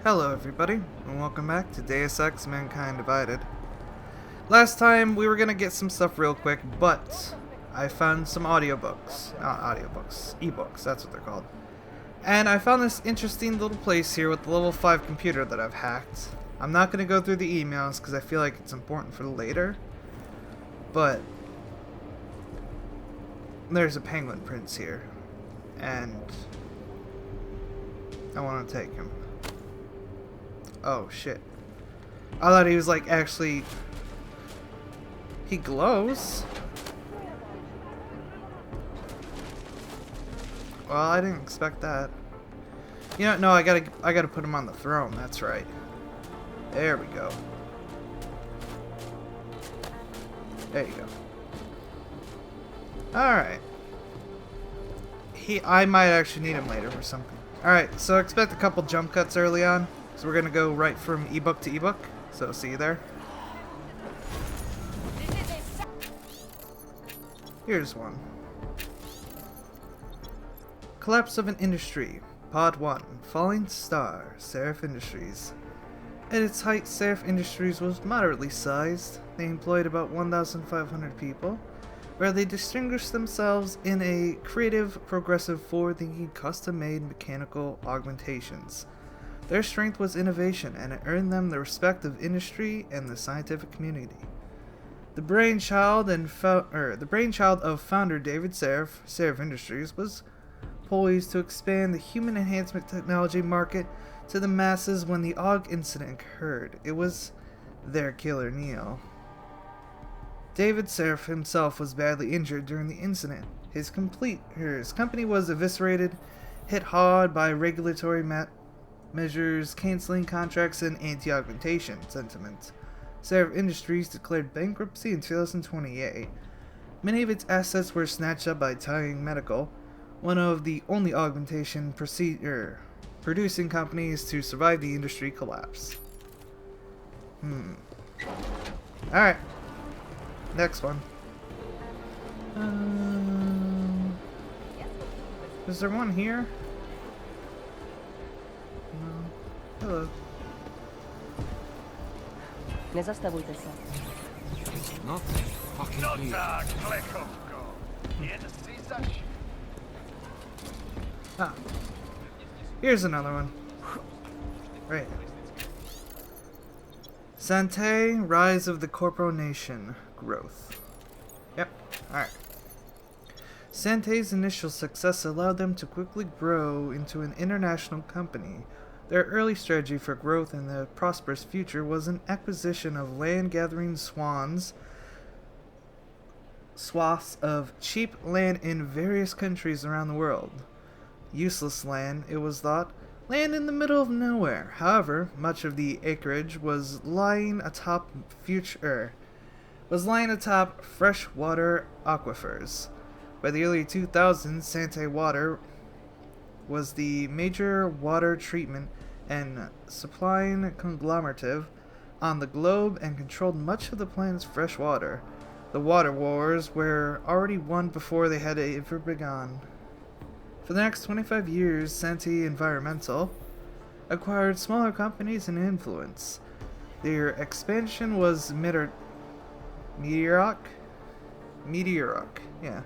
Hello everybody, and welcome back to Deus Ex Mankind Divided. Last time we were gonna get some stuff real quick, but I found some audiobooks. Not audiobooks, ebooks, that's what they're called. And I found this interesting little place here with the level 5 computer that I've hacked. I'm not gonna go through the emails because I feel like it's important for later. But there's a penguin prince here. And I want to take him. Oh shit. I thought he was like actually... He glows? Well, I didn't expect that. You know, no, I gotta put him on the throne, that's right. There we go. There you go. Alright. I might actually need him later for something. Alright, so expect a couple jump cuts early on. So we're gonna go right from ebook to ebook. So see you there. Here's one. Collapse of an Industry. Pod 1. Falling Star. Seraph Industries. At its height, Seraph Industries was moderately sized. They employed about 1,500 people, where they distinguished themselves in a creative, progressive, forward-thinking, custom-made mechanical augmentations. Their strength was innovation, and it earned them the respect of industry and the scientific community. The brainchild of founder David Seraph Industries, was poised to expand the human enhancement technology market to the masses when the AUG incident occurred. It was their killer Neo. David Seraph himself was badly injured during the incident. His company was eviscerated, hit hard by regulatory measures, canceling contracts, and anti-augmentation sentiment. Seraph Industries declared bankruptcy in 2028. Many of its assets were snatched up by Tying Medical, one of the only augmentation producing companies to survive the industry collapse. Alright. Next one. Is there one here? No. Hello. Nie zastawujte się. Not fucking No me. tak, lekko. Nie zcisać. Ah. Here's another one. Right. Sante, Rise of the Corpo Nation. Growth. Yep. Alright. Sante's initial success allowed them to quickly grow into an international company. Their early strategy for growth in the prosperous future was an acquisition of land-gathering swaths of cheap land in various countries around the world. Useless land, it was thought, land in the middle of nowhere. However, much of the acreage was lying atop freshwater aquifers. By the early 2000s, Sante Water was the major water treatment and supplying conglomerate on the globe and controlled much of the planet's fresh water. The water wars were already won before they had ever begun. For the next 25 years, Sante Environmental acquired smaller companies and influence. Their expansion was meteoric, yeah,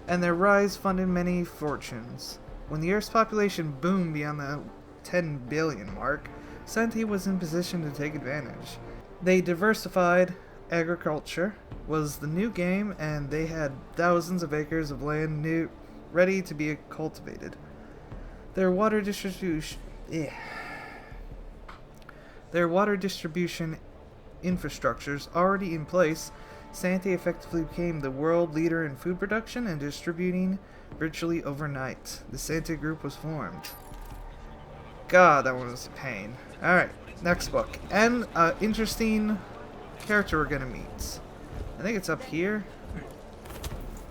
and their rise funded many fortunes. When the Earth's population boomed beyond the 10 billion mark, Sante was in position to take advantage. They diversified. Agriculture was the new game, and they had thousands of acres of land ready to be cultivated. Their water distribution infrastructures already in place, Sante effectively became the world leader in food production and distributing virtually overnight. The Sante Group was formed. God, that one was a pain. Alright, next book. And interesting character we're gonna meet. I think it's up here.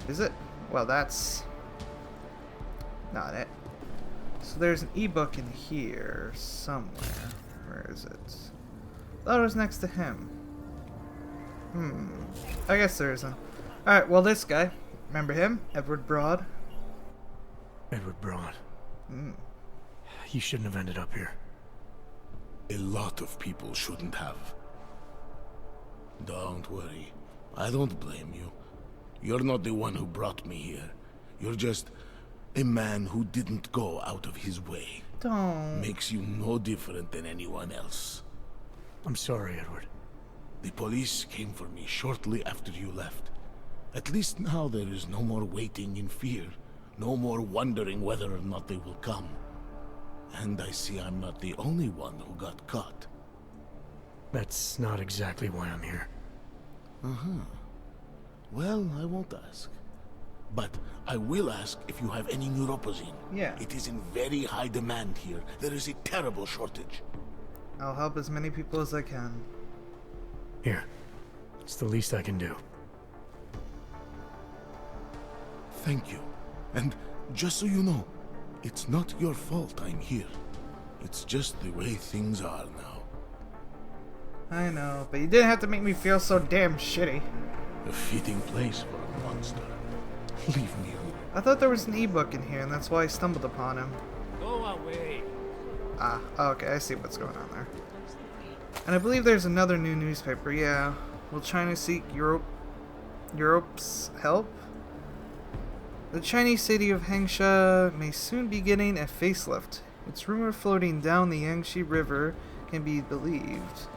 Is it? Well, that's not it. So there's an ebook in here somewhere. Where is it? Thought it was next to him. I guess there isn't. Alright, well, this guy. Remember him? Edward Broad. Edward Braun. You shouldn't have ended up here. A lot of people shouldn't have. Don't worry. I don't blame you. You're not the one who brought me here. You're just a man who didn't go out of his way. Don't. Makes you no different than anyone else. I'm sorry, Edward. The police came for me shortly after you left. At least now there is no more waiting in fear. No more wondering whether or not they will come. And I see I'm not the only one who got caught. That's not exactly why I'm here. Uh-huh. Well, I won't ask. But I will ask if you have any neuropozyne. Yeah. It is in very high demand here. There is a terrible shortage. I'll help as many people as I can. Here. It's the least I can do. Thank you. And just so you know, it's not your fault I'm here. It's just the way things are now. I know, but you didn't have to make me feel so damn shitty. A fitting place for a monster. Leave me alone. I thought there was an ebook in here, and that's why I stumbled upon him. Go away. Ah, okay, I see what's going on there. And I believe there's another new newspaper, yeah. Will China seek Europe's help? The Chinese city of Hangsha may soon be getting a facelift. Its rumor floating down the Yangtze River can be believed.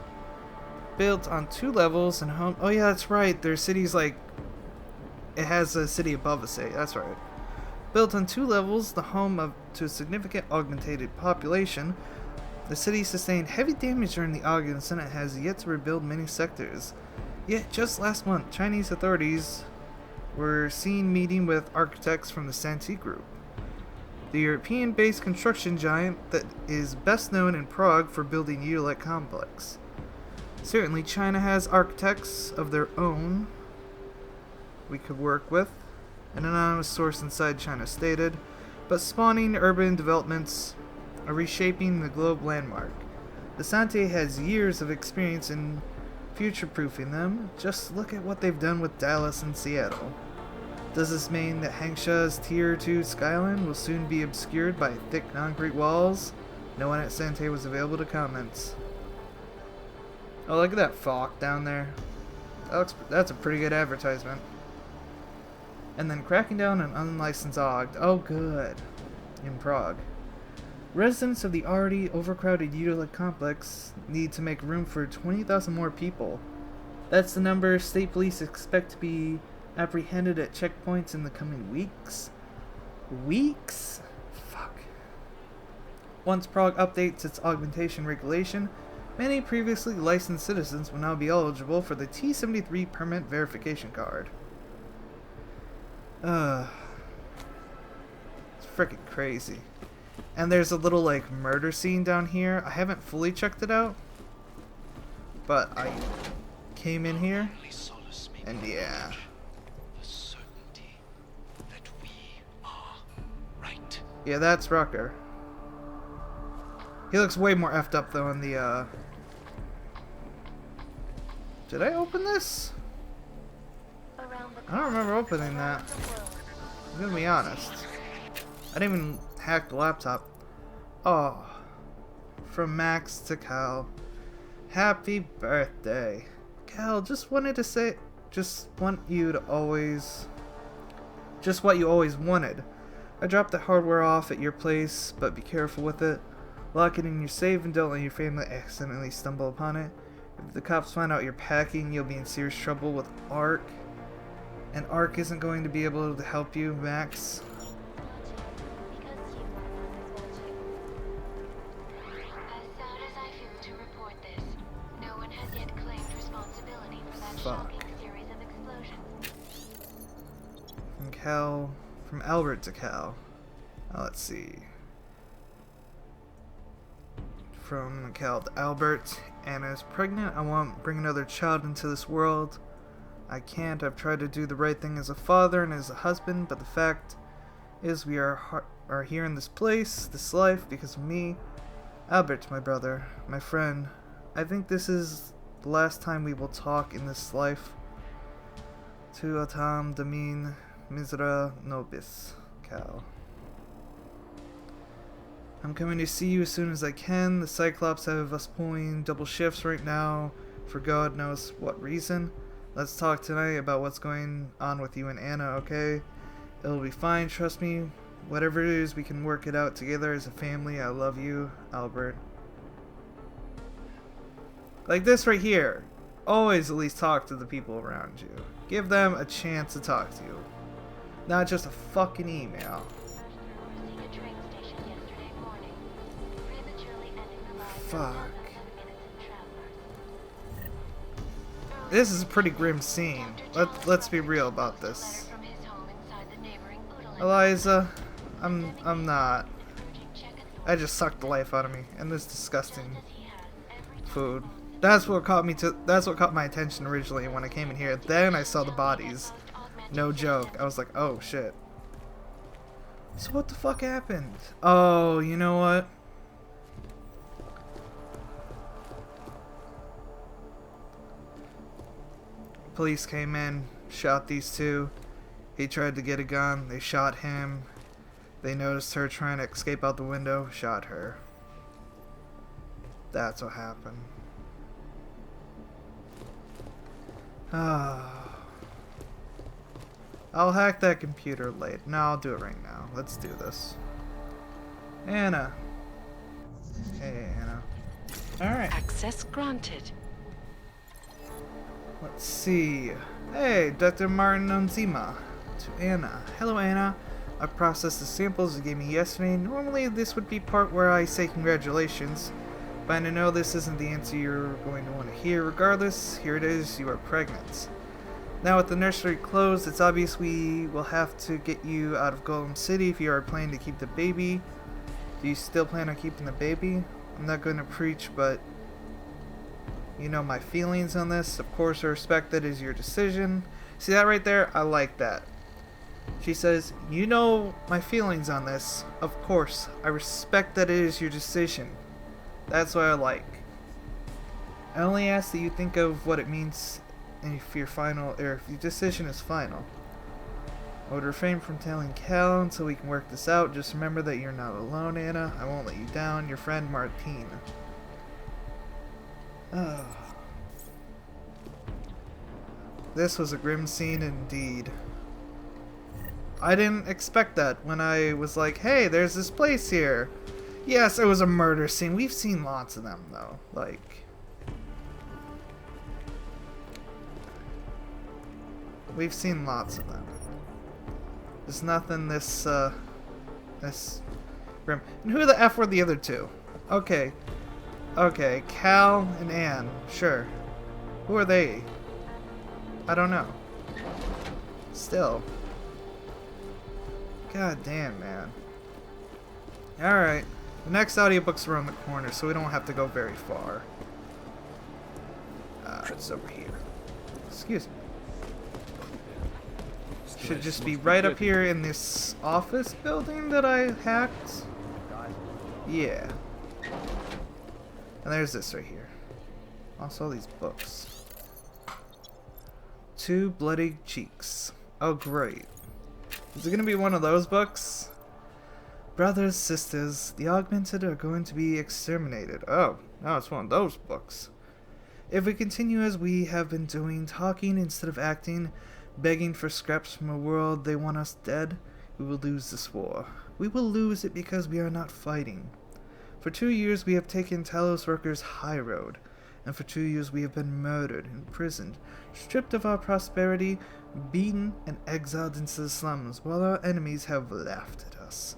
Built on 2 levels and home... Oh yeah, that's right. Their city's like... It has a city above a city. That's right. Built on 2 levels, the home to a significant augmented population, the city sustained heavy damage during the August and it has yet to rebuild many sectors. Yet, just last month, Chinese authorities were seen meeting with architects from the Santee Group, the European-based construction giant that is best known in Prague for building Ulek complex. Certainly, China has architects of their own we could work with, an anonymous source inside China stated, but spawning urban developments are reshaping the globe landmark. The Santee has years of experience in future-proofing them. Just look at what they've done with Dallas and Seattle. Does this mean that Hangsha's Tier 2 skyline will soon be obscured by thick concrete walls? No one at Santee was available to comment. Oh, look at that fog down there. That's a pretty good advertisement. And then cracking down on unlicensed Ogd. Oh, good. In Prague. Residents of the already overcrowded Ulek complex need to make room for 20,000 more people. That's the number state police expect to be apprehended at checkpoints in the coming weeks. Weeks? Fuck. Once Prague updates its augmentation regulation, many previously licensed citizens will now be eligible for the T-73 permit verification card. It's freaking crazy. And there's a little, like, murder scene down here. I haven't fully checked it out, but I came in here, and yeah. The certainty that we are right. Yeah, that's Rucker. He looks way more effed up, though, in the, Did I open this? I don't remember opening that. I'm gonna be honest. I didn't even hack the laptop. Oh. From Max to Cal. Happy birthday. Cal, just wanted to say... Just want you to always... Just what you always wanted. I dropped the hardware off at your place, but be careful with it. Lock it in your safe and don't let your family accidentally stumble upon it. If the cops find out you're packing, you'll be in serious trouble with ARC. And ARC isn't going to be able to help you, Max. Fuck. From Cal... From Albert to Cal. Let's see. From Cal to Albert. Anna's pregnant. I won't bring another child into this world. I can't. I've tried to do the right thing as a father and as a husband, but the fact is we are here in this place, this life, because of me. Albert, my brother, my friend. I think this is the last time we will talk in this life. Tu autam domin misera nobis, Cal. I'm coming to see you as soon as I can. The Cyclops have us pulling double shifts right now for God knows what reason. Let's talk tonight about what's going on with you and Anna, okay? It'll be fine, trust me. Whatever it is, we can work it out together as a family. I love you, Albert. Like this right here. Always at least talk to the people around you. Give them a chance to talk to you. Not just a fucking email. Fuck. This is a pretty grim scene. Let's be real about this. Eliza, I'm not. I just sucked the life out of me, and this disgusting food. That's what caught my attention originally when I came in here. Then I saw the bodies. No joke. I was like, oh shit. So what the fuck happened? Oh, you know what? Police came in, shot these two. He tried to get a gun. They shot him. They noticed her trying to escape out the window. Shot her. That's what happened. Ah. I'll hack that computer late. No, I'll do it right now. Let's do this. Anna. Hey, Anna. Alright. Access granted. Let's see. Hey, Dr. Martin Onzima. To Anna. Hello, Anna. I processed the samples you gave me yesterday. Normally, this would be part where I say congratulations, but I know this isn't the answer you're going to want to hear. Regardless, here it is. You are pregnant. Now, with the nursery closed, it's obvious we will have to get you out of Golem City if you are planning to keep the baby. Do you still plan on keeping the baby? I'm not going to preach, but you know my feelings on this. Of course, I respect that is your decision. See that right there? I like that. She says, you know my feelings on this. Of course, I respect that it is your decision. That's what I like. I only ask that you think of what it means if your decision is final. I would refrain from telling Cal until we can work this out. Just remember that you're not alone, Anna. I won't let you down. Your friend Martine. This was a grim scene indeed. I didn't expect that when I was like, hey, there's this place here. Yes, it was a murder scene. We've seen lots of them, though. Like, we've seen lots of them. There's nothing this grim. And who the F were the other two? Okay. Okay, Cal and Anne. Sure. Who are they? I don't know. Still. God damn, man. Alright. The next audiobook's around the corner, so we don't have to go very far. It's over here. Excuse me. Should just be right up here in this office building that I hacked. Yeah. And there's this right here. Also these books. Two Bloody Cheeks. Oh great. Is it gonna be one of those books? Brothers, sisters, the augmented are going to be exterminated. Oh, now it's one of those books. If we continue as we have been doing, talking instead of acting, begging for scraps from a world they want us dead, we will lose this war. We will lose it because we are not fighting. For 2 years we have taken Talos workers' high road, and for 2 years we have been murdered, imprisoned, stripped of our prosperity, beaten and exiled into the slums, while our enemies have laughed at us.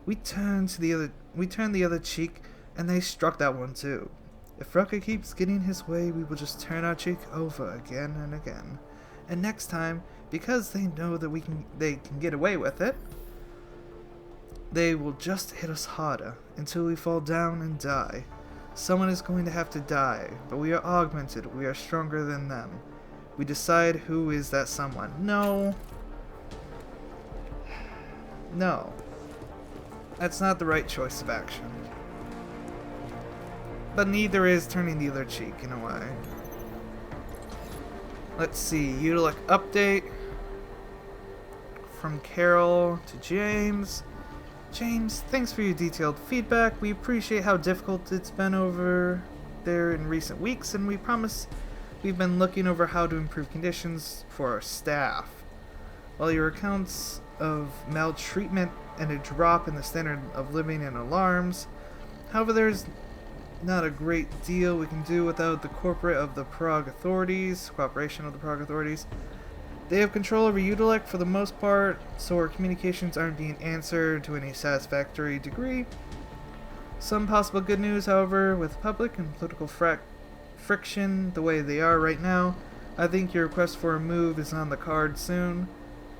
We turned the other cheek, and they struck that one too. If Rucker keeps getting his way, we will just turn our cheek over again and again. And next time, because they know that they can get away with it, they will just hit us harder until we fall down and die. Someone is going to have to die, but we are augmented. We are stronger than them. We decide who is that someone. No. No. That's not the right choice of action. But neither is turning the other cheek, in a way. Let's see. Utilic update. From Carol to James. James, thanks for your detailed feedback. We appreciate how difficult it's been over there in recent weeks, and we promise we've been looking over how to improve conditions for our staff. While your accounts of maltreatment and a drop in the standard of living and alarms, however, there's not a great deal we can do without the cooperation of the Prague authorities. They have control over Udalek for the most part, so our communications aren't being answered to any satisfactory degree. Some possible good news, however, with public and political friction the way they are right now, I think your request for a move is on the card soon.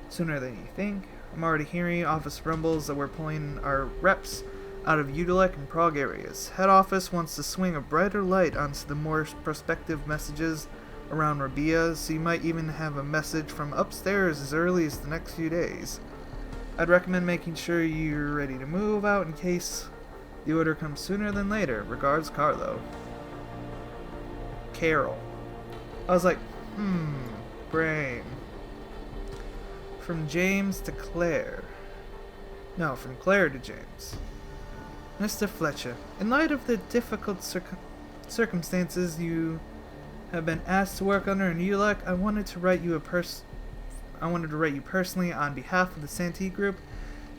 Sooner than you think. I'm already hearing office rumbles that we're pulling our reps out of Udalek and Prague areas. Head office wants to swing a brighter light onto the more prospective messages around Rabia, so you might even have a message from upstairs as early as the next few days. I'd recommend making sure you're ready to move out in case the order comes sooner than later. Regards, Carlo. Carol. I was like, brain. From James to Claire. No, from Claire to James. Mr. Fletcher, in light of the difficult circumstances you have been asked to work under in ULEC, I wanted to write you personally on behalf of the Santee Group,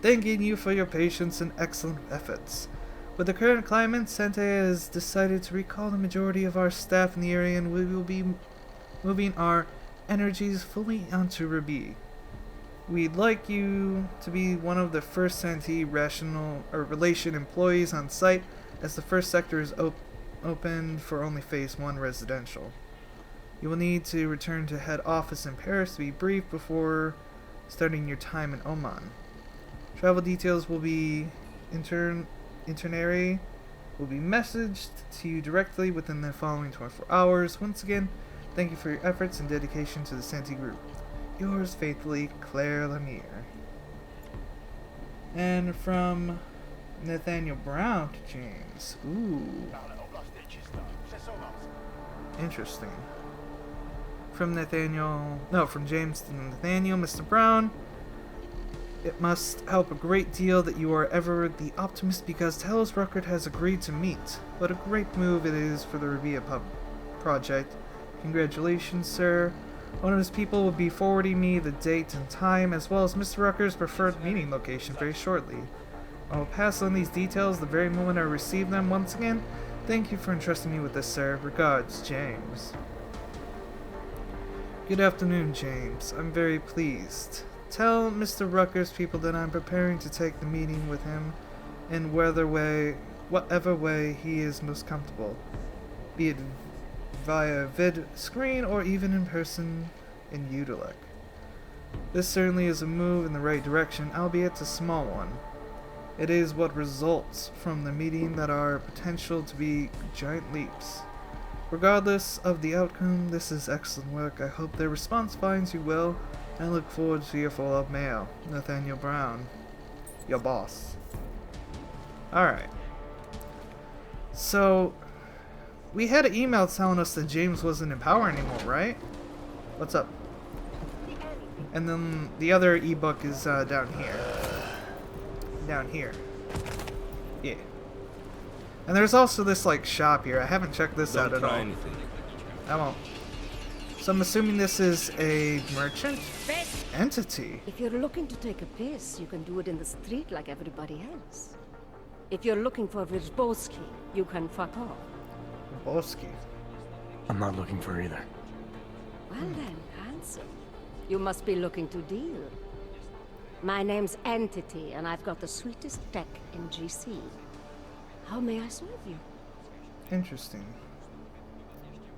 thanking you for your patience and excellent efforts. With the current climate, Sante has decided to recall the majority of our staff in the area, and we will be moving our energies fully onto Rabi. We'd like you to be one of the first Santee relation employees on site, as the first sector is opened for only Phase 1 residential. You will need to return to head office in Paris to be briefed before starting your time in Oman. Travel details will be itinerary will be messaged to you directly within the following 24 hours. Once again, thank you for your efforts and dedication to the Santee Group. Yours faithfully, Claire Lemire. And from Nathaniel Brown to James. Ooh. Interesting. From James to Nathaniel, Mr. Brown. It must help a great deal that you are ever the optimist, because Talos Ruckert has agreed to meet. What a great move it is for the Revia project. Congratulations, sir. One of his people will be forwarding me the date and time, as well as Mr. Rucker's preferred meeting location very shortly. I will pass on these details the very moment I receive them. Once again, thank you for entrusting me with this, sir. Regards, James. Good afternoon, James. I'm very pleased. Tell Mr. Rucker's people that I'm preparing to take the meeting with him in whatever way he is most comfortable, be it via vid screen or even in person in Udalek. This certainly is a move in the right direction, albeit a small one. It is what results from the meeting that are potential to be giant leaps. Regardless of the outcome, this is excellent work. I hope their response finds you well, and I look forward to your follow-up mail. Nathaniel Brown, your boss. Alright. So, we had an email telling us that James wasn't in power anymore, right? What's up? And then the other ebook is down here. Down here. Yeah. And there's also this, like, shop here. I haven't checked this out at all. I won't. So I'm assuming this is a merchant entity. If you're looking to take a piss, you can do it in the street like everybody else. If you're looking for Rizboski, you can fuck off. Rizboski. I'm not looking for either. Well then, handsome. You must be looking to deal. My name's Entity, and I've got the sweetest tech in GC. How may I serve you? Interesting.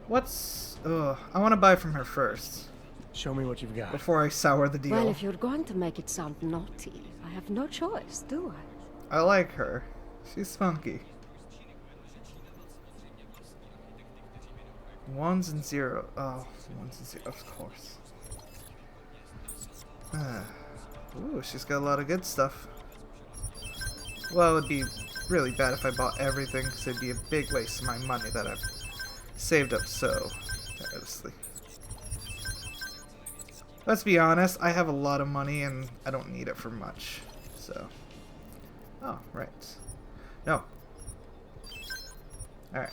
What's... I want to buy from her first. Show me what you've got. Before I sour the deal. Well, if you're going to make it sound naughty, I have no choice, do I? I like her. She's funky. Ones and zero. Oh, ones and zero, of course. Ooh, she's got a lot of good stuff. Well, it'd be really bad if I bought everything, because it'd be a big waste of my money that I've saved up so tirelessly. Let's be honest, I have a lot of money and I don't need it for much, so Oh, right. No. Alright.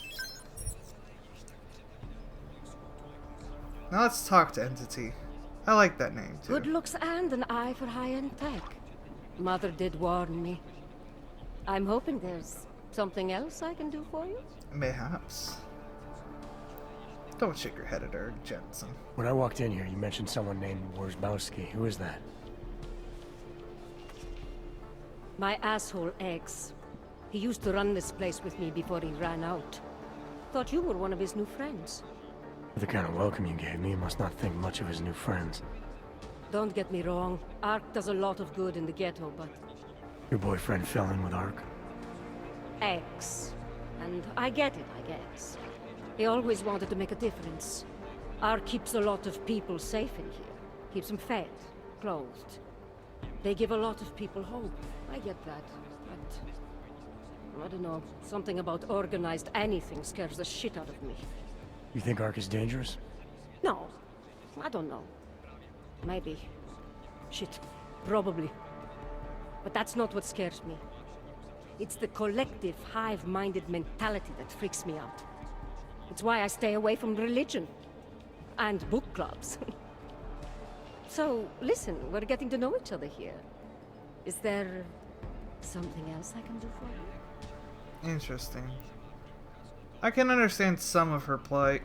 Now let's talk to Entity. I like that name, too. Good looks and an eye for high-end tech. Mother did warn me. I'm hoping there's something else I can do for you. Mayhaps. Don't shake your head at her, Jensen. When I walked in here, you mentioned someone named Worzbowski. Who is that? My asshole ex. He used to run this place with me before he ran out. Thought you were one of his new friends. The kind of welcome you gave me, you must not think much of his new friends. Don't get me wrong. Ark does a lot of good in the ghetto, but... Your boyfriend fell in with Ark? Ex. And I get it, I guess. He always wanted to make a difference. Ark keeps a lot of people safe in here. Keeps them fed, clothed. They give a lot of people hope. I get that, but... I don't know. Something about organized anything scares the shit out of me. You think Ark is dangerous? No. I don't know. Maybe. Shit. Probably. But that's not what scares me. It's the collective, hive-minded mentality that freaks me out. It's why I stay away from religion. And book clubs. So, listen, we're getting to know each other here. Is there... something else I can do for you? Interesting. I can understand some of her plight.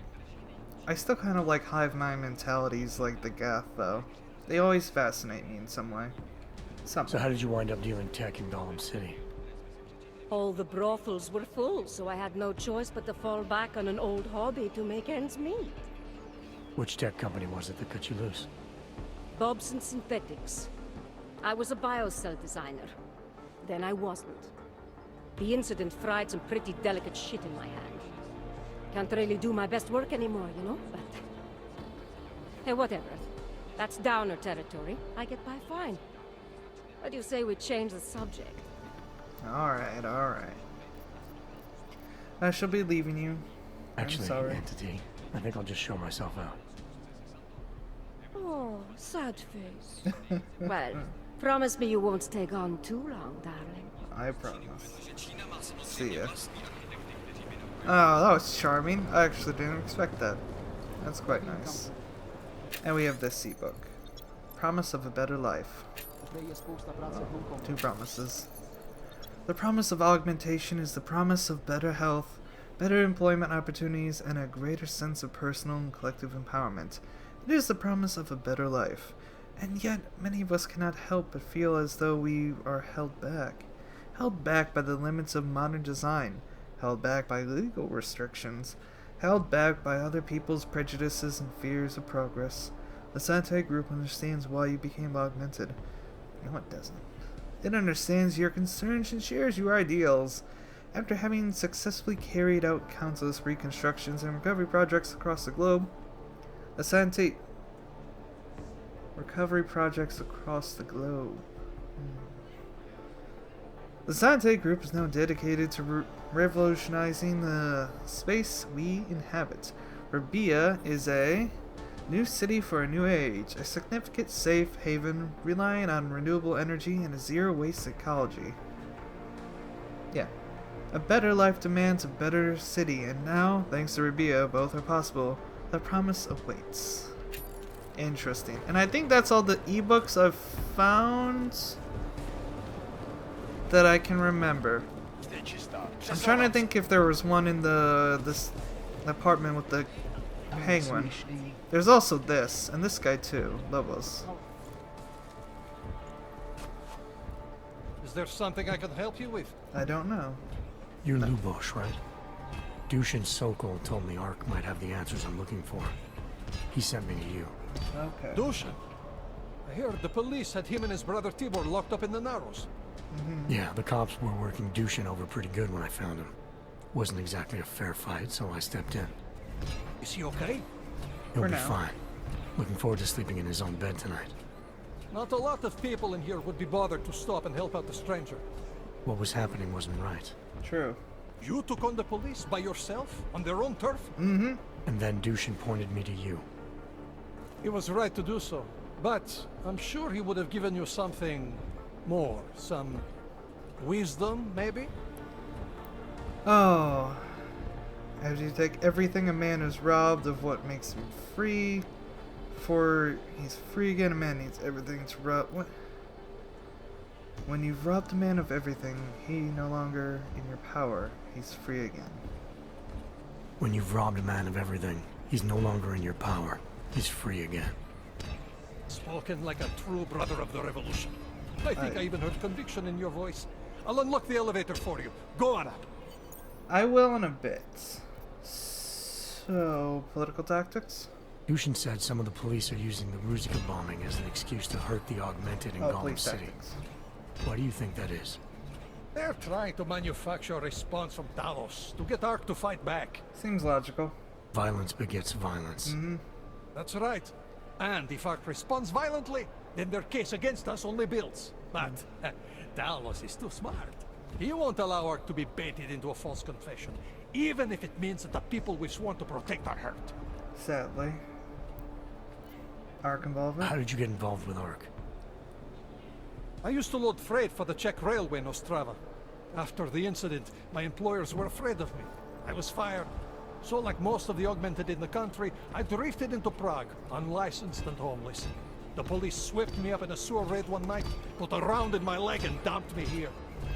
I still kind of like hive mind mentalities like the Gath, though. They always fascinate me in some way. So how did you wind up dealing tech in Golem City? All the brothels were full, so I had no choice but to fall back on an old hobby to make ends meet. Which tech company was it that cut you loose? Bobson Synthetics. I was a biocell designer. Then I wasn't. The incident fried some pretty delicate shit in my hand. Can't really do my best work anymore, you know, but... Hey, whatever. That's downer territory. I get by fine. What do you say we change the subject? Alright, alright. I shall be leaving you. Actually, I'm sorry. Entity, I think I'll just show myself out. Oh, sad face. Well, promise me you won't stay gone too long, darling. I promise. See ya. Oh, that was charming. I actually didn't expect that. That's quite nice. And we have this ebook. Promise of a Better Life. Two promises. The promise of augmentation is the promise of better health, better employment opportunities, and a greater sense of personal and collective empowerment. It is the promise of a better life. And yet, many of us cannot help but feel as though we are held back. Held back by the limits of modern design. Held back by legal restrictions. Held back by other people's prejudices and fears of progress. The Sante Group understands why you became augmented. No, it doesn't. It understands your concerns and shares your ideals. After having successfully carried out countless reconstructions and recovery projects across the globe, the Sante... Recovery projects across the globe. The Sante Group is now dedicated to revolutionizing the space we inhabit. Rabia is a new city for a new age, a significant safe haven relying on renewable energy and a zero-waste ecology. Yeah. A better life demands a better city, and now, thanks to Rabia, both are possible. The promise awaits. Interesting. And I think that's all the ebooks I've found that I can remember. I'm trying to think if there was one in this apartment with the penguin. There's also this, and this guy too, Lobos. Is there something I can help you with? I don't know. You're Lubosh, right? Dushin Sokol told me Ark might have the answers I'm looking for. He sent me to you. Okay. Dushin? I heard the police had him and his brother Tibor locked up in the Narrows. Yeah, the cops were working Dushin over pretty good when I found him. Wasn't exactly a fair fight, so I stepped in. Is he okay? He'll For be now. fine. Looking forward to sleeping in his own bed tonight. Not a lot of people in here would be bothered to stop and help out the stranger. What was happening wasn't right. True. You took on the police by yourself, on their own turf? Mm-hmm. And then Dushin pointed me to you. He was right to do so. But I'm sure he would have given you something more. Some Wisdom, maybe? Oh. As you take everything a man is robbed of what makes him free, before he's free again, a man needs everything to rob. What? When you've robbed a man of everything, he no longer in your power. He's free again. When you've robbed a man of everything, he's no longer in your power. He's free again. Spoken like a true brother of the revolution. I think I even heard conviction in your voice. I'll unlock the elevator for you. Go on up. I will in a bit. So, political tactics? Dushin said some of the police are using the Ruzika bombing as an excuse to hurt the Augmented in Gollum police City. tactics. Why do you think that is? They're trying to manufacture a response from Talos to get Ark to fight back. Seems logical. Violence begets violence. That's right. And if Ark responds violently, then their case against us only builds. But Talos is too smart. He won't allow Ark to be baited into a false confession, even if it means that the people we sworn to protect are hurt. Sadly. Ark involvement? How did you get involved with Ark? I used to load freight for the Czech railway in Ostrava. After the incident, my employers were afraid of me. I was fired. So like most of the Augmented in the country, I drifted into Prague, unlicensed and homeless. The police swept me up in a sewer raid one night, put a round in my leg and dumped me here.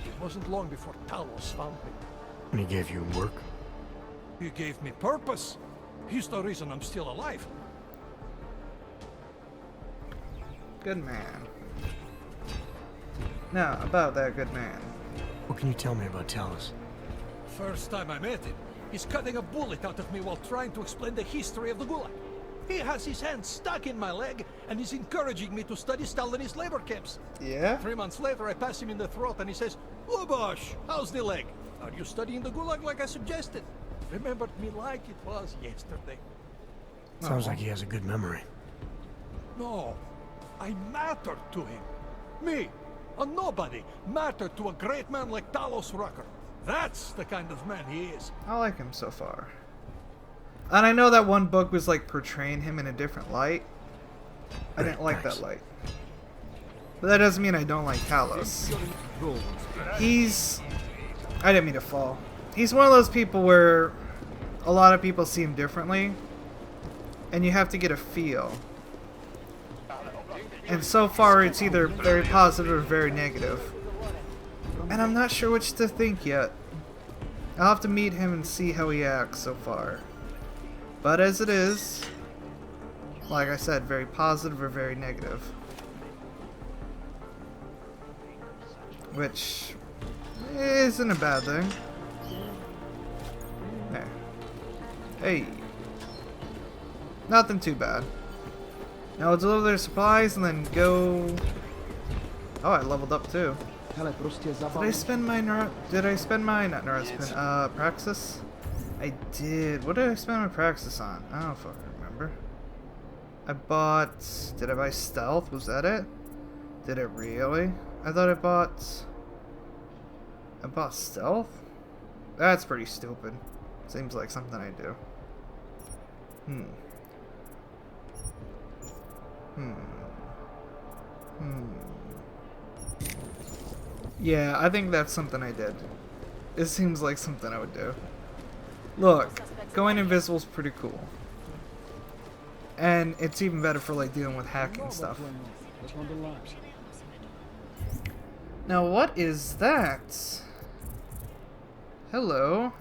It wasn't long before Talos found me. And he gave you work? He gave me purpose. He's the reason I'm still alive. Good man. Now, about that good man. What can you tell me about Talos? First time I met him, he's cutting a bullet out of me while trying to explain the history of the Gulag. He has his hand stuck in my leg, and he's encouraging me to study Stalinist labor camps. Yeah? 3 months later, I pass him in the throat, and he says, "Ubosh, how's the leg? Are you studying the Gulag like I suggested?" Remembered me like it was yesterday. Sounds like he has a good memory. No, I mattered to him. Me, a nobody, mattered to a great man like Talos Rucker. That's the kind of man he is. I like him so far. And I know that one book was like portraying him in a different light. I didn't like that light. But that doesn't mean I don't like Talos. I didn't mean to fall. He's one of those people where a lot of people see him differently. And you have to get a feel. And so far it's either very positive or very negative. And I'm not sure which to think yet. I'll have to meet him and see how he acts so far. But as it is, like I said, very positive or very negative. Which isn't a bad thing. There. Hey. Nothing too bad. Now we'll deliver their supplies and then go... Oh, I leveled up too. Did I spend my not neurospin, Praxis? I did. What did I spend my Praxis on? I don't fucking remember. I bought... Did I buy Stealth? Was that it? Did it really? I thought I bought Stealth? That's pretty stupid. Seems like something I do. Yeah, I think that's something I did. It seems like something I would do. Look, going invisible is pretty cool. And it's even better for like dealing with hacking stuff. Now what is that? Hello?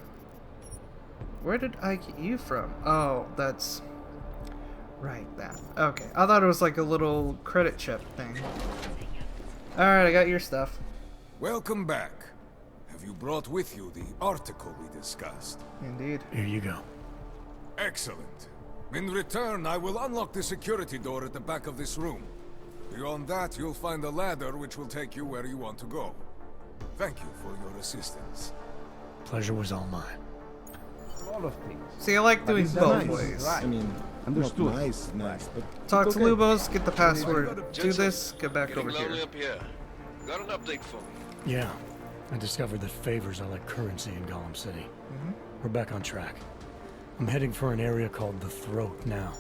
Where did I get you from? Oh, that's... Right, that. Okay, I thought it was like a little credit chip thing. Alright, I got your stuff. Welcome back. Have you brought with you the article we discussed? Indeed. Here you go. Excellent. In return, I will unlock the security door at the back of this room. Beyond that, you'll find a ladder which will take you where you want to go. Thank you for your assistance. Pleasure was all mine. See, I like doing both ways. I mean, Understood. not nice, but Talk it's to okay. Lubos, get the password, do this, get back Getting over lonely here. up here. Got an update for me. Yeah, I discovered that favors are like currency in Gollum City. We're back on track. I'm heading for an area called the Throat now.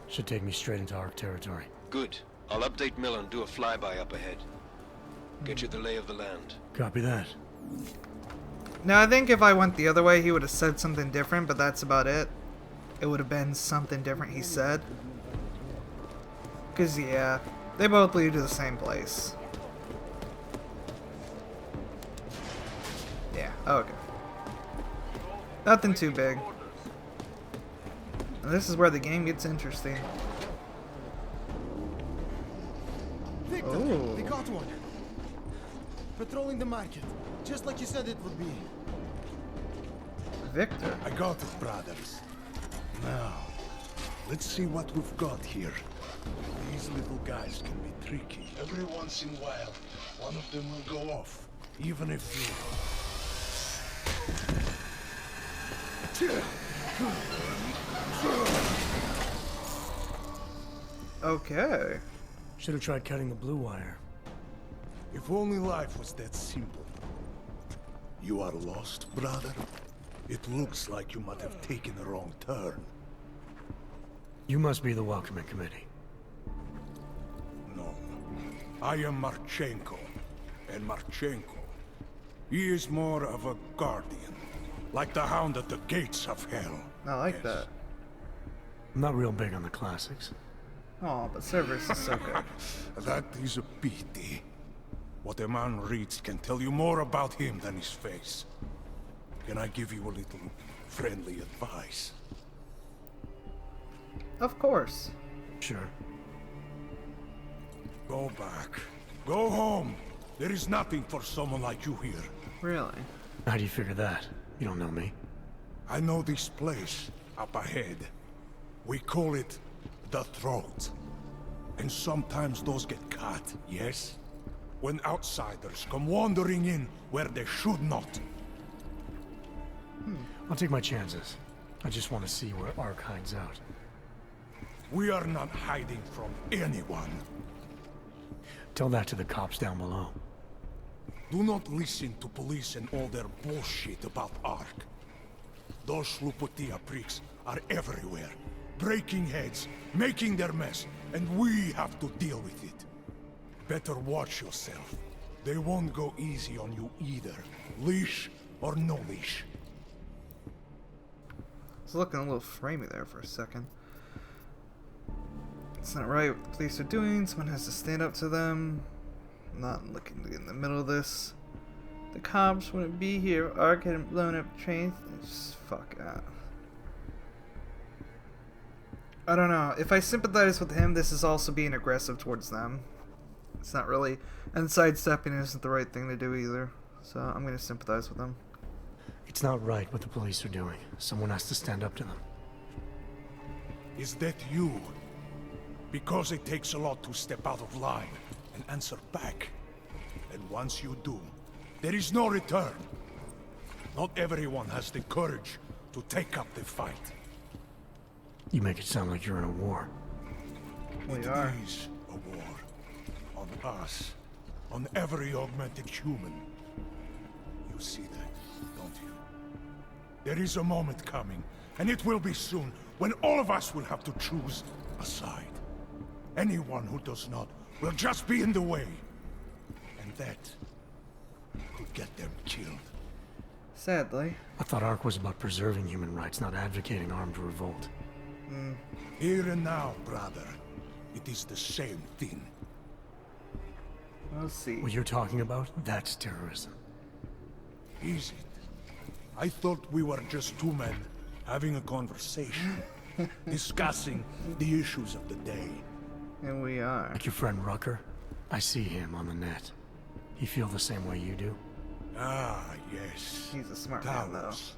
Should take me straight into Ark territory. Good. I'll update Miller and do a flyby up ahead. get you the lay of the land. Copy that. Now, I think if I went the other way, he would have said something different, but that's about it. It would have been something different he said. Because, yeah, they both lead to the same place. Yeah, okay. Nothing too big. Now, this is where the game gets interesting. Victor, Oh. we got one. Patrolling the market, just like you said it would be. Victor. I got it, brothers. Now, let's see what we've got here. These little guys can be tricky. Every once in a while, one of them will go off, even if Okay. Should have tried cutting the blue wire. If only life was that simple. You are lost, brother? It looks like you might have taken a wrong turn. You must be the welcoming committee. No. I am Marchenko. And Marchenko, he is more of a guardian. Like the hound at the gates of hell. I like Yes. that. I'm not real big on the classics. Oh, but Cerberus is so good. That is a pity. What a man reads can tell you more about him than his face. Can I give you a little friendly advice? Of course. Sure. Go back. Go home. There is nothing for someone like you here. Really? How do you figure that? You don't know me. I know this place up ahead. We call it the Throat. And sometimes those get cut, yes? When outsiders come wandering in where they should not. I'll take my chances. I just want to see where Ark hides out. We are not hiding from anyone. Tell that to the cops down below. Do not listen to police and all their bullshit about Ark. Those Slupotia pricks are everywhere, breaking heads, making their mess, and we have to deal with it. Better watch yourself. They won't go easy on you either, leash or no leash. It's looking a little framey there for a second. It's not right what the police are doing. Someone has to stand up to them. I'm not looking to get in the middle of this. The cops wouldn't be here if Ark hadn't blown up trains. Just fuck out. I don't know. If I sympathize with him, this is also being aggressive towards them. It's not really... And sidestepping isn't the right thing to do either. So I'm going to sympathize with him. It's not right what the police are doing. Someone has to stand up to them. Is that you? Because it takes a lot to step out of line and answer back. And once you do, there is no return. Not everyone has the courage to take up the fight. You make it sound like you're in a war. We It are. is a war. On us. On every augmented human. You see that, don't you? There is a moment coming, and it will be soon, when all of us will have to choose a side. Anyone who does not will just be in the way. And that could get them killed. Sadly. I thought Ark was about preserving human rights, not advocating armed revolt. Here and now, brother. It is the same thing. We'll see. What you're talking about, that's terrorism. Is it? I thought we were just two men having a conversation, discussing the issues of the day. And we are. Like your friend Rucker? I see him on the net. You feel the same way you do? Ah, yes. He's a smart man, though. Talos.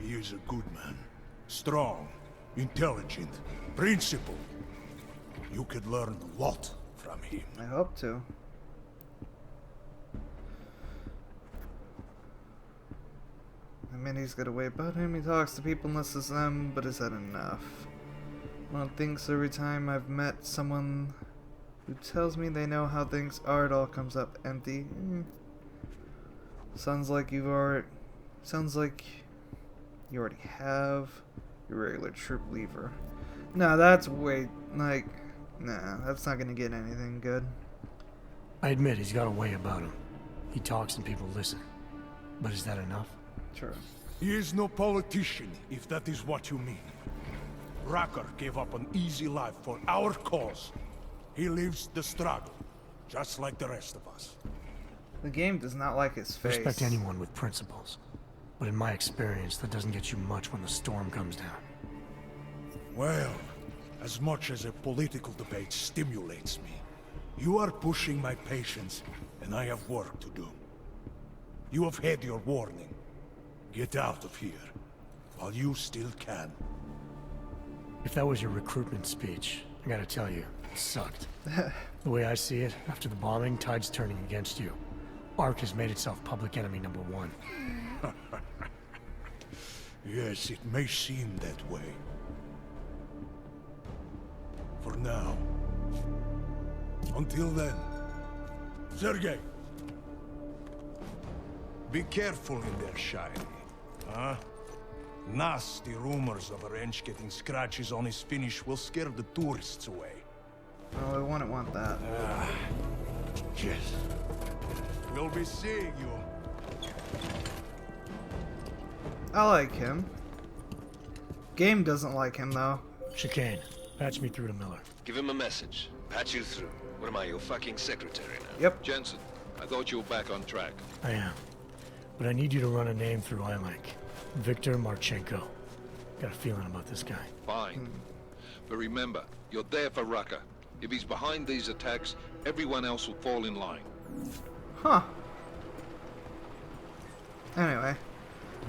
He is a good man. Strong, intelligent, principled. You could learn a lot from him. I hope to. I mean, he's got a way about him. He talks to people and listens to them, but is that enough? I don't think so. Every time I've met someone who tells me they know how things are, it all comes up empty. Sounds like you already have your regular troop leaver. No, that's way, like, nah, that's not gonna get anything good. I admit he's got a way about him. He talks and people listen. But is that enough? True. He is no politician, if that is what you mean. Rucker gave up an easy life for our cause. He lives the struggle, just like the rest of us. The game does not like his face. Respect anyone with principles. But in my experience, that doesn't get you much when the storm comes down. Well, as much as a political debate stimulates me, you are pushing my patience, and I have work to do. You have had your warning. Get out of here, while you still can. If that was your recruitment speech, I gotta tell you, it sucked. The way I see it, after the bombing, tide's turning against you. ARC has made itself public enemy #1. Yes, it may seem that way. For now. Until then. Sergei! Be careful in there, Shiny. Huh? Nasty rumors of a wrench getting scratches on his finish will scare the tourists away. Oh, I wouldn't want that. Yes. We'll be seeing you. I like him. Game doesn't like him, though. Chicane, patch me through to Miller. Give him a message. Patch you through. What am I, your fucking secretary now? Yep. Jensen, I thought you were back on track. I am. But I need you to run a name through IMAC. Victor Marchenko. Got a feeling about this guy. Fine. But remember, you're there for Rucker. If he's behind these attacks, everyone else will fall in line. Huh. Anyway.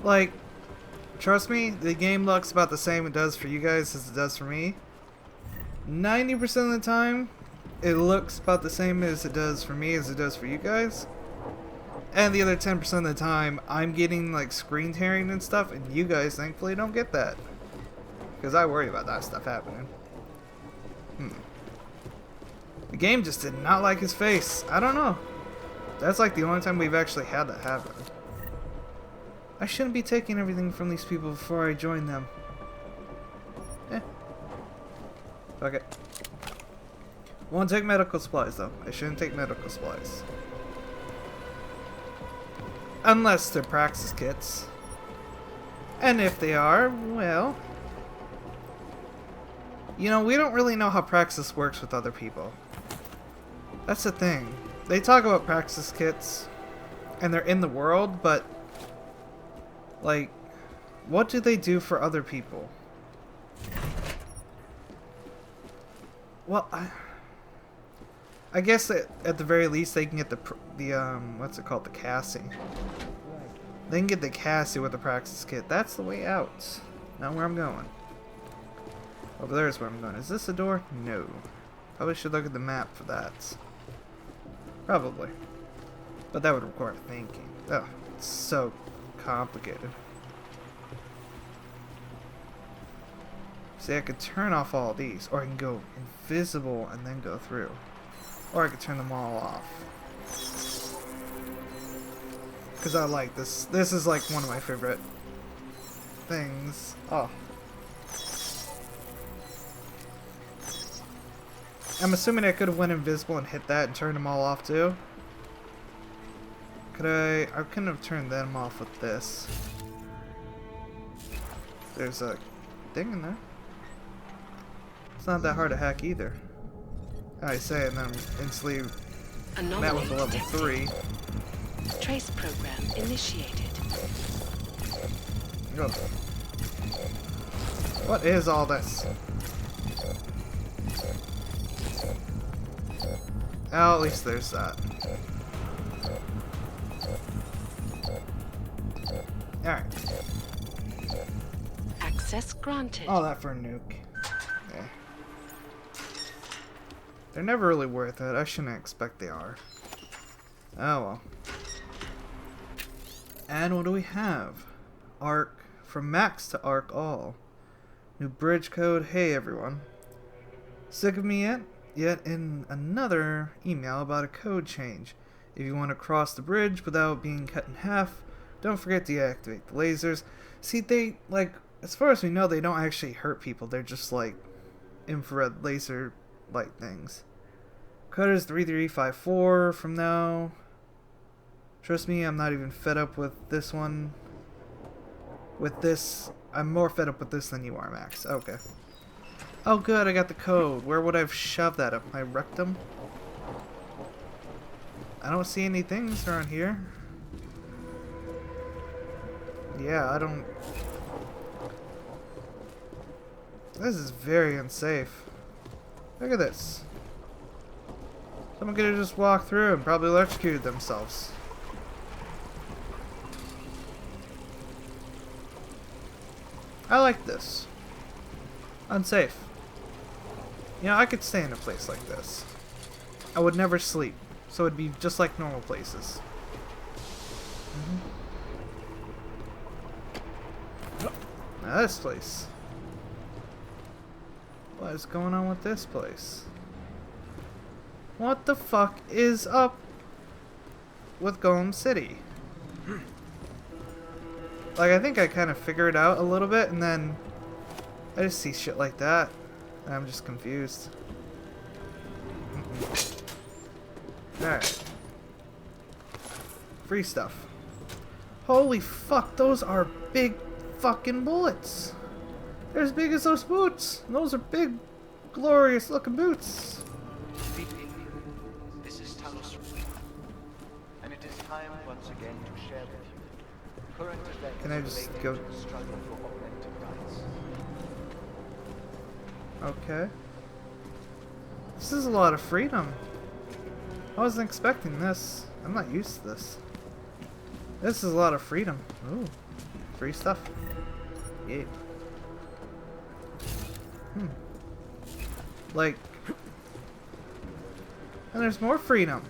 Like, trust me, the game looks about the same it does for you guys as it does for me. 90% of the time, it looks about the same as it does for me as it does for you guys. And the other 10% of the time, I'm getting like screen tearing and stuff, and you guys thankfully don't get that. Because I worry about that stuff happening. The game just did not like his face. I don't know. That's like the only time we've actually had that happen. I shouldn't be taking everything from these people before I join them. Fuck it. Won't take medical supplies though. I shouldn't take medical supplies. Unless they're praxis kits. And if they are, well... You know, we don't really know how praxis works with other people. That's the thing. They talk about praxis kits, and they're in the world, but... Like, what do they do for other people? Well, I guess that at the very least they can get the what's it called, the Cassie. They can get the Cassie with the praxis kit. That's the way out. Not where I'm going. Over there is where I'm going. Is this a door? No. Probably should look at the map for that. Probably. But that would require thinking. Oh, it's so complicated. See, I could turn off all these, or I can go invisible and then go through. Or I could turn them all off. Because I like this. This is like one of my favorite things. Oh. I'm assuming I could have went invisible and hit that and turned them all off too. Could I couldn't have turned them off with this. There's a thing in there. It's not that hard to hack either. I say, and then I'm instantly met with a level 3. Trace program initiated. Go. What is all this? Oh, at least there's that. Alright. Access granted. All that for a nuke. Yeah. They're never really worth it. I shouldn't expect they are. Oh well. And what do we have? Arc. From Max to Arc All. New bridge code. Hey everyone. Sick of me yet? Yet in another email about a code change. If you want to cross the bridge without being cut in half, don't forget to deactivate the lasers. See, they, like, as far as we know, they don't actually hurt people. They're just, like, infrared laser light things. Cutter's 3354 from now. Trust me, I'm not even fed up with this one. With this, I'm more fed up with this than you are, Max. Okay. Oh good, I got the code. Where would I have shoved that up? My rectum? I don't see any things around here. Yeah, I don't... This is very unsafe. Look at this. Someone could have just walked through and probably electrocuted themselves. I like this. Unsafe. You know, I could stay in a place like this. I would never sleep, so it'd be just like normal places. Now this place. What is going on with this place? What the fuck is up with Golem City? Like, I think I kind of figured it out a little bit, and then I just see shit like that, and I'm just confused. Alright. Free stuff. Holy fuck, those are big fucking bullets! They're as big as those boots! And those are big, glorious looking boots! This is Talos, and it is time once again to share with you current events. Can I just go? related to the struggle for augmented rights. Okay. This is a lot of freedom. I wasn't expecting this. I'm not used to this. This is a lot of freedom. Ooh. Free stuff. Yeah. Like... And there's more freedom.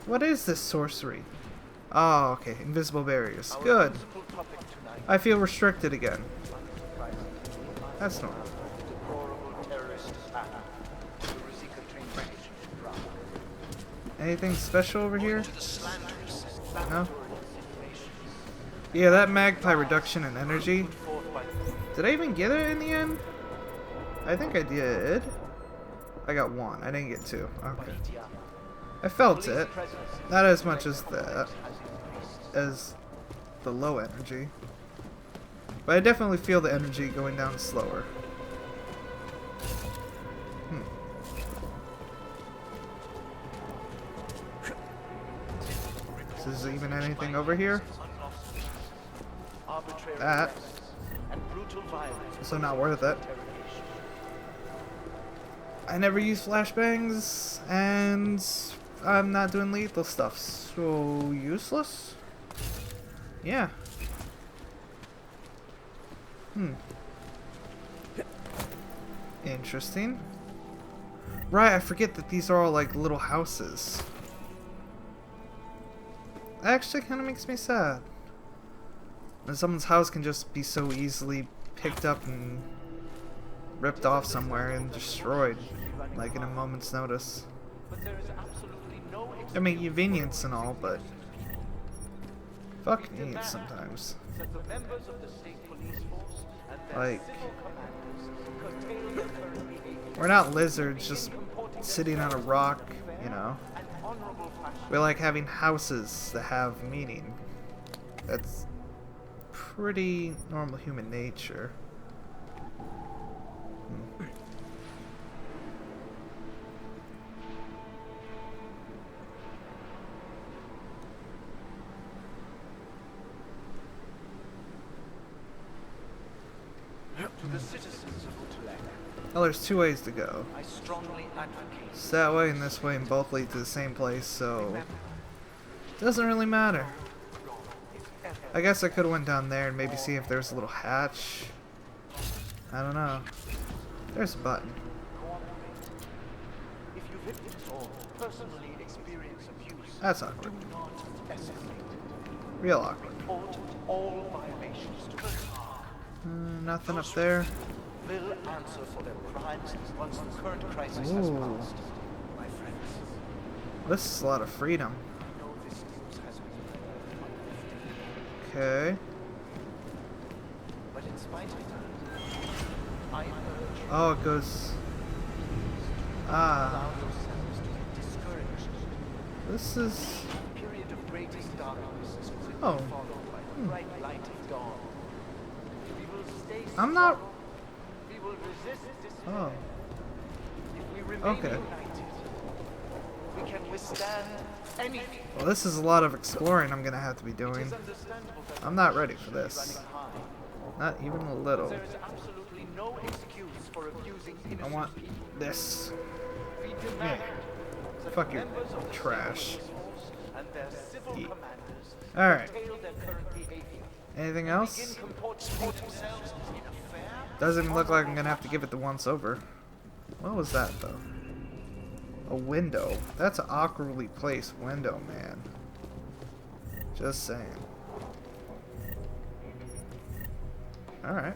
What is this sorcery? Oh, okay. Invisible barriers. Good. I feel restricted again. That's normal. Anything special over here? No? Yeah, that magpie reduction in energy. Did I even get it in the end? I think I did. I got one. I didn't get two. Okay. I felt it. Not as much as that. As the low energy. But I definitely feel the energy going down slower. Is there even anything over here? That. So not worth it. I never use flashbangs, and I'm not doing lethal stuff, so useless? Yeah. Interesting. Right, I forget that these are all like little houses. That actually kind of makes me sad. And someone's house can just be so easily picked up and ripped off somewhere and destroyed, like in a moment's notice. I mean, convenience and all, but fuck needs sometimes. Like, we're not lizards just sitting on a rock, you know. We like having houses that have meaning. That's pretty normal human nature. To the citizens of Utrecht, Well, there's two ways to go. I strongly advocate. It's that way and this way, and both lead to the same place, so it doesn't really matter. I guess I could have went down there and maybe see if there's a little hatch. I don't know. There's a button. If you victims or personally experience abuse, That's awkward. do not escalate. Real awkward. Report all violations to the car. Nothing up there. Will answer for their crimes once the current crisis has Ooh. passed, my friends. This is a lot of freedom. I know this news has been uplifting, Okay. but in spite of that, I urge you Oh, it goes... allow Ah. yourselves to be discouraged. This is... Period of greatest darkness is quickly Oh. followed by bright light at dawn. We will stay I'm not... strong. We will resist despair. Oh. If we remain Okay. united, we can withstand anything. Well, this is a lot of exploring I'm gonna have to be It doing. is understandable that I'm not ready the for tension is this. running high. Not even a little. There is absolutely no excuse for abusing innocent I want people. this. We Yeah. demand that Fuck your members of the trash. Civil Police Force and their civil Yeah. commanders Alright. curtail their current behavior. Anything Begin else? comporting themselves in a fair, Doesn't even look like I'm gonna have to give it the once over. What was that though? A window. That's an awkwardly placed window, man. Just saying. Alright.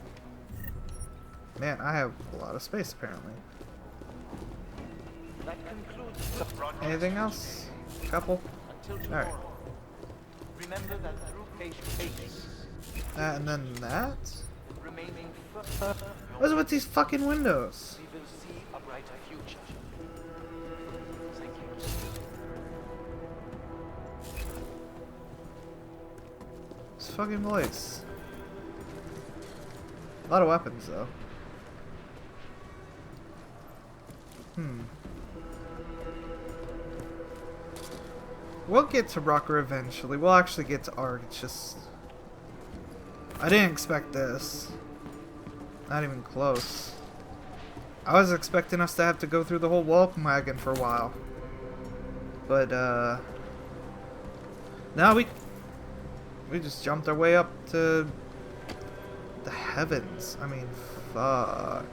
Man, I have a lot of space apparently. that concludes the broadcast. Anything else? Couple? Until tomorrow. Alright. Remember that through patience, That and then that? remaining firm, What's with these fucking windows? we will see a brighter future. Thank you. This fucking place. A lot of weapons though. We'll get to Rucker eventually. We'll actually get to Ark. It's just... I didn't expect this. Not even close. I was expecting us to have to go through the whole welcome wagon for a while. But, now we just jumped our way up to the heavens. I mean, fuck.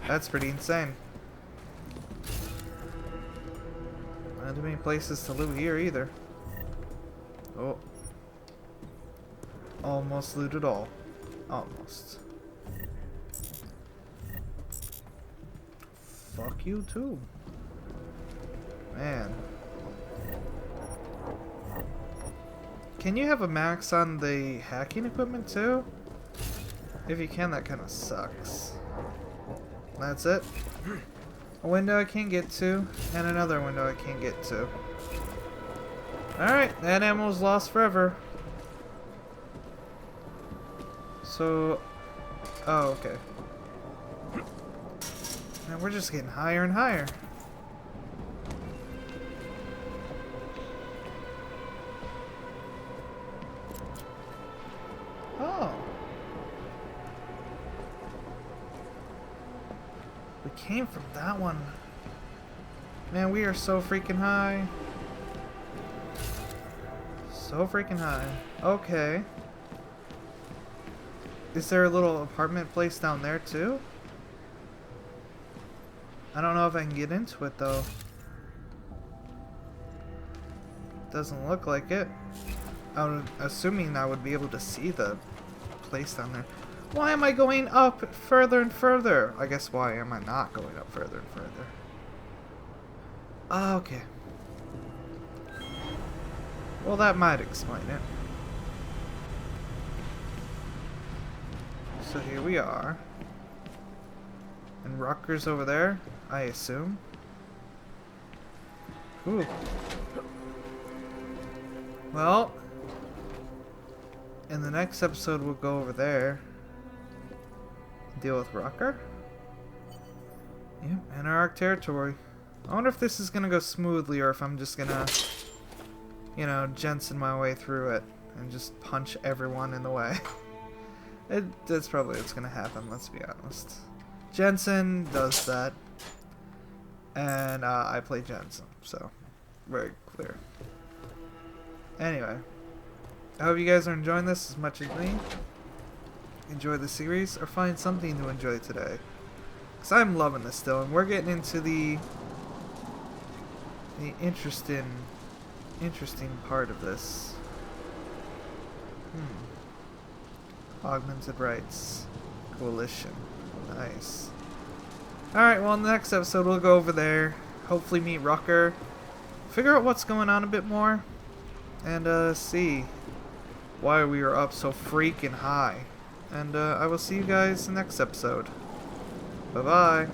That's pretty insane. Not too many places to loot here either. Oh. Almost looted all. Almost. Fuck you too. Man. Can you have a max on the hacking equipment too? If you can, that kind of sucks. That's it. A window I can't get to, and another window I can't get to. Alright, that ammo's lost forever. So... Oh, okay. Man, we're just getting higher and higher. Oh. We came from that one. Man, we are so freaking high. So freaking high. Okay. Is there a little apartment place down there too? I don't know if I can get into it though. Doesn't look like it. Assuming I would be able to see the place down there. Why am I going up further and further? I guess why am I not going up further and further? Ah, okay. Well, that might explain it. So here we are. And Rucker's over there, I assume. Ooh. Well, in the next episode we'll go over there. Deal with Rucker. Yep, and our Ark territory. I wonder if this is gonna go smoothly or if I'm just gonna, you know, Jensen my way through it and just punch everyone in the way. That's probably what's gonna happen, let's be honest. Jensen does that. And I play Jensen, so very clear. Anyway, I hope you guys are enjoying this as much as me. Enjoy the series or find something to enjoy today. Because I'm loving this still, and we're getting into the interesting part of this. Augmented rights. Coalition. Nice. Alright, well in the next episode we'll go over there. Hopefully meet Rucker. Figure out what's going on a bit more. And see why we are up so freaking high. And I will see you guys in the next episode. Bye bye.